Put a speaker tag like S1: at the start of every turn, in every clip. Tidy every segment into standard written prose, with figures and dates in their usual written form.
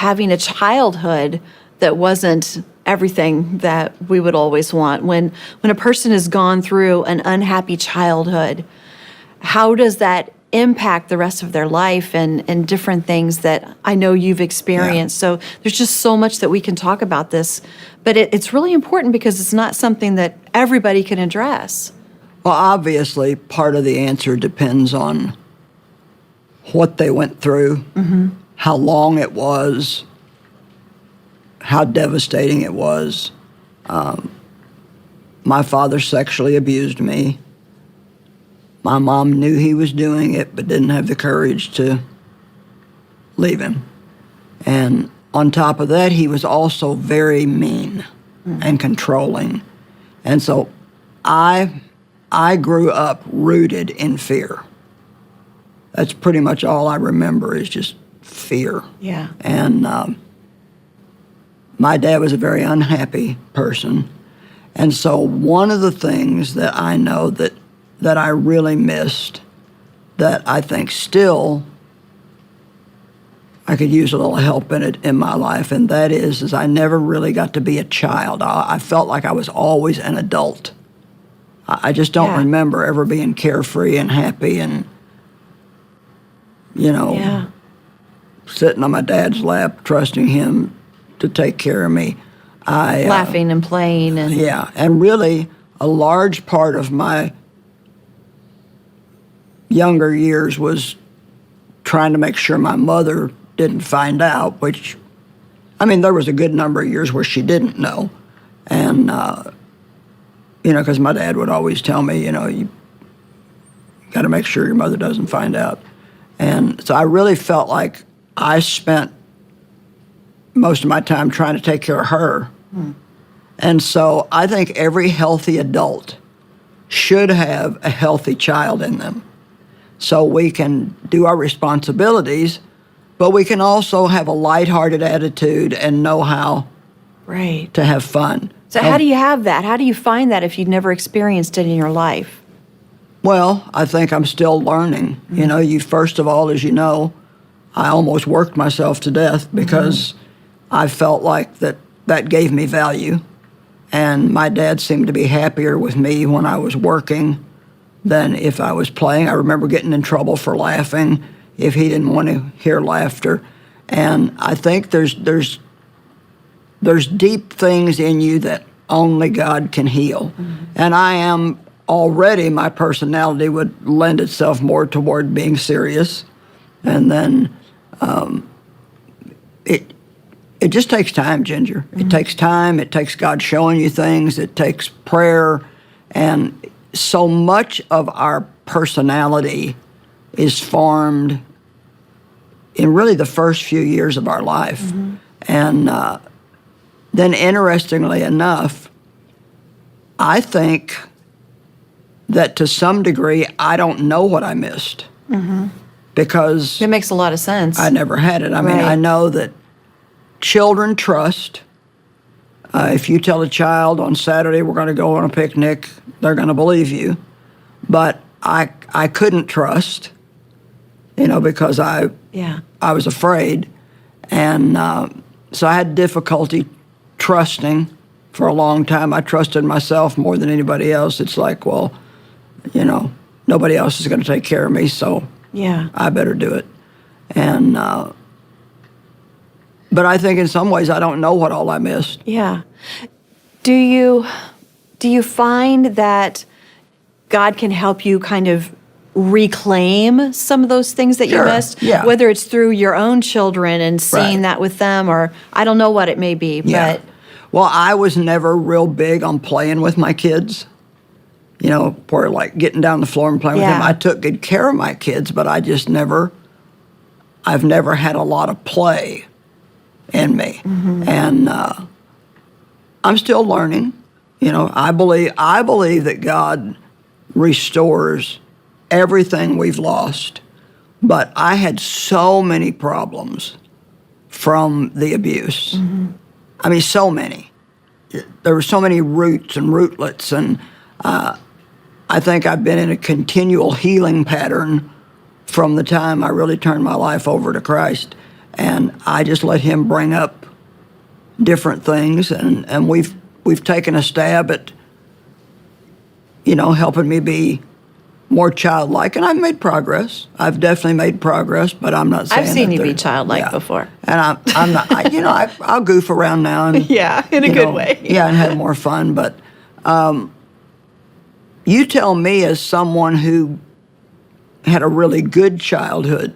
S1: having a childhood that wasn't everything that we would always want. When a person has gone through an unhappy childhood, how does that impact the rest of their life and different things that I know you've experienced? So there's just so much that we can talk about this, but it's really important because it's not something that everybody can address.
S2: Well, obviously, part of the answer depends on what they went through, how long it was, how devastating it was. My father sexually abused me. My mom knew he was doing it, but didn't have the courage to leave him. And on top of that, he was also very mean and controlling. And so I grew up rooted in fear. That's pretty much all I remember is just fear.
S1: Yeah.
S2: And my dad was a very unhappy person. And so one of the things that I know that I really missed, that I think still I could use a little help in it in my life, and that is I never really got to be a child. I felt like I was always an adult. I just don't remember ever being carefree and happy and, sitting on my dad's lap, trusting him to take care of me.
S1: Laughing and playing.
S2: And really a large part of my younger years was trying to make sure my mother didn't find out, which, there was a good number of years where she didn't know. And, because my dad would always tell me, you got to make sure your mother doesn't find out. And so I really felt like I spent most of my time trying to take care of her. And so I think every healthy adult should have a healthy child in them. So we can do our responsibilities, but we can also have a lighthearted attitude and know how to have fun.
S1: So how do you have that? How do you find that if you've never experienced it in your life?
S2: Well, I think I'm still learning. You first of all, as you know, I almost worked myself to death because I felt like that gave me value. And my dad seemed to be happier with me when I was working than if I was playing. I remember getting in trouble for laughing if he didn't want to hear laughter. And I think there's deep things in you that only God can heal. And I am already, my personality would lend itself more toward being serious. And then it just takes time, Ginger. It takes time. It takes God showing you things. It takes prayer. And so much of our personality is formed in really the first few years of our life. And then interestingly enough, I think that to some degree, I don't know what I missed. Because
S1: it makes a lot of sense.
S2: I never had it. I know that children trust. If you tell a child on Saturday we're going to go on a picnic, they're going to believe you. But I couldn't trust, because I was afraid. And so I had difficulty trusting for a long time. I trusted myself more than anybody else. It's like, well, nobody else is going to take care of me, so I better do it. And but I think in some ways I don't know what all I missed.
S1: Yeah. Do you find that God can help you kind of reclaim some of those things that you missed?
S2: Yeah.
S1: Whether it's through your own children and seeing that with them, or I don't know what it may be, but...
S2: Well, I was never real big on playing with my kids. For like getting down the floor and playing with them. I took good care of my kids, but I've never had a lot of play in me. And I'm still learning. I believe that God restores everything we've lost. But I had so many problems from the abuse. So many. There were so many roots and rootlets, and I think I've been in a continual healing pattern from the time I really turned my life over to Christ. And I just let him bring up different things, and we've taken a stab at, helping me be more childlike, and I've made progress. I've definitely made progress, but I'm not saying
S1: I've seen
S2: that
S1: you be
S2: there-
S1: childlike
S2: yeah.
S1: before.
S2: And I'm not. I'll goof around now and
S1: Yeah, in a good way.
S2: Yeah, and have more fun. But you tell me, as someone who had a really good childhood,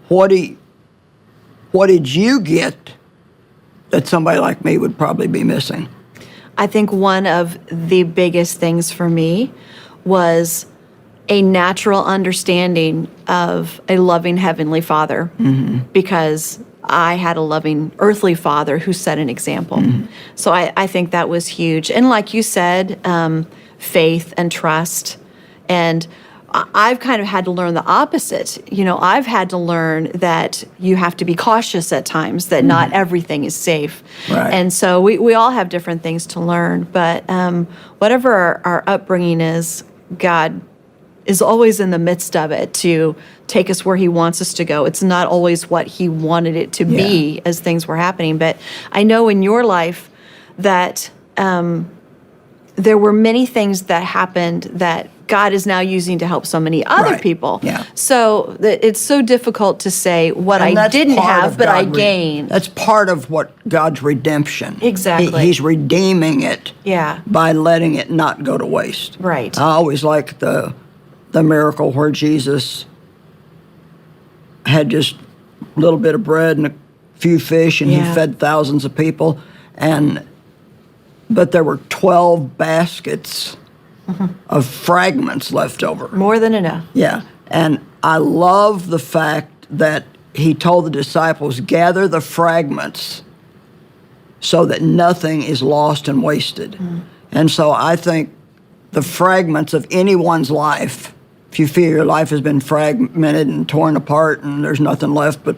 S2: what did you get that somebody like me would probably be missing?
S1: I think one of the biggest things for me was a natural understanding of a loving Heavenly Father, because I had a loving earthly father who set an example. So I think that was huge. And like you said, faith and trust. And I've kind of had to learn the opposite. I've had to learn that you have to be cautious at times, that not everything is safe.
S2: Right.
S1: And so we all have different things to learn. But whatever our upbringing is, God is always in the midst of it to take us where he wants us to go. It's not always what he wanted it to be as things were happening. But I know in your life that there were many things that happened that God is now using to help so many other
S2: Right.
S1: people.
S2: Yeah.
S1: So it's so difficult to say what
S2: And
S1: I
S2: that's
S1: didn't
S2: part
S1: have,
S2: of
S1: but I
S2: God
S1: gained.
S2: That's part of what God's redemption.
S1: Exactly.
S2: He's redeeming it.
S1: Yeah.
S2: By letting it not go to waste.
S1: Right.
S2: I always like the miracle where Jesus had just a little bit of bread and a few fish, and he fed thousands of people, but there were 12 baskets of fragments left over.
S1: More than enough.
S2: Yeah, and I love the fact that he told the disciples, gather the fragments so that nothing is lost and wasted. And so I think the fragments of anyone's life, if you feel your life has been fragmented and torn apart and there's nothing left but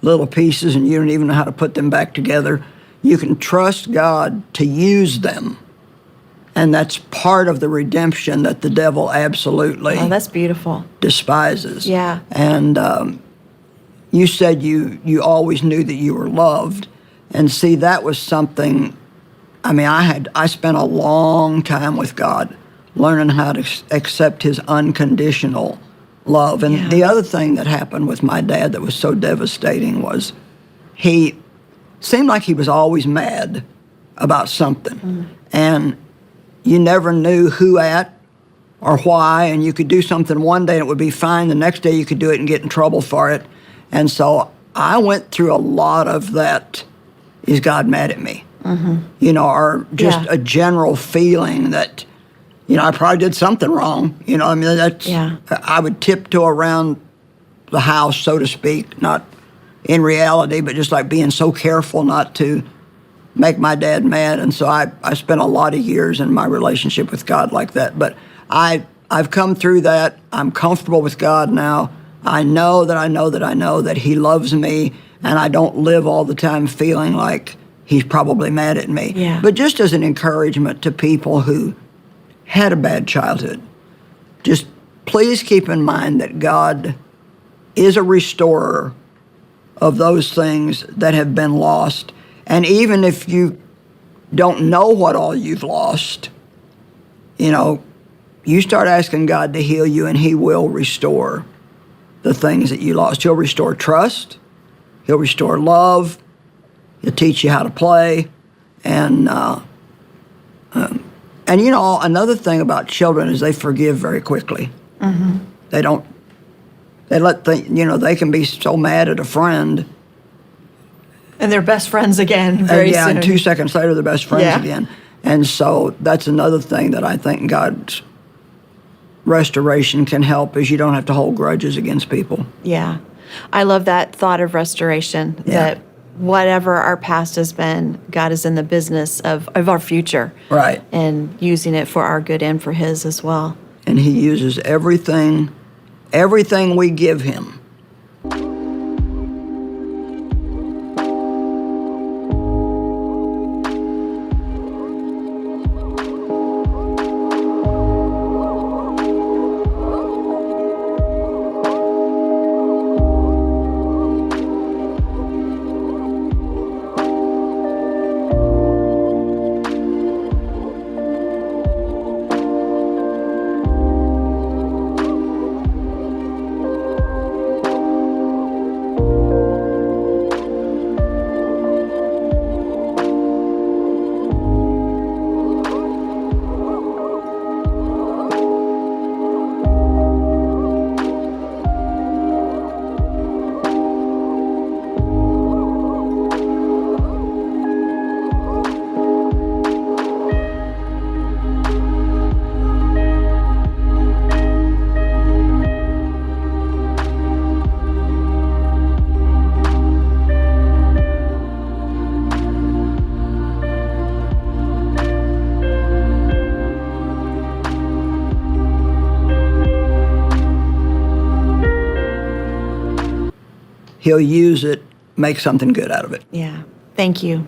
S2: little pieces and you don't even know how to put them back together, you can trust God to use them. And that's part of the redemption that the devil absolutely
S1: Oh, that's beautiful.
S2: despises.
S1: Yeah.
S2: And you said you always knew that you were loved. And see, that was something, I spent a long time with God learning how to accept his unconditional love. And the other thing that happened with my dad that was so devastating was he seemed like he was always mad about something. And you never knew who at or why, and you could do something one day and it would be fine. The next day you could do it and get in trouble for it. And so I went through a lot of that, is God mad at me? Or just a general feeling that, I probably did something wrong. I would tiptoe around the house, so to speak, not in reality, but just like being so careful not to make my dad mad. And so I spent a lot of years in my relationship with God like that. But I've come through that. I'm comfortable with God now. I know that he loves me, and I don't live all the time feeling like he's probably mad at me.
S1: Yeah.
S2: But just as an encouragement to people who had a bad childhood, just please keep in mind that God is a restorer of those things that have been lost. And even if you don't know what all you've lost, you start asking God to heal you and he will restore the things that you lost. He'll restore trust. He'll restore love. He'll teach you how to play. And another thing about children is they forgive very quickly. They don't, they can be so mad at a friend.
S1: And they're best friends again very soon.
S2: And 2 seconds later, they're best friends again. And so that's another thing that I think God's restoration can help, is you don't have to hold grudges against people.
S1: Yeah. I love that thought of restoration, that whatever our past has been, God is in the business of our future.
S2: Right.
S1: And using it for our good and for his as well.
S2: And he uses everything we give him. he'll use it, make something good out of it.
S1: Yeah. Thank you.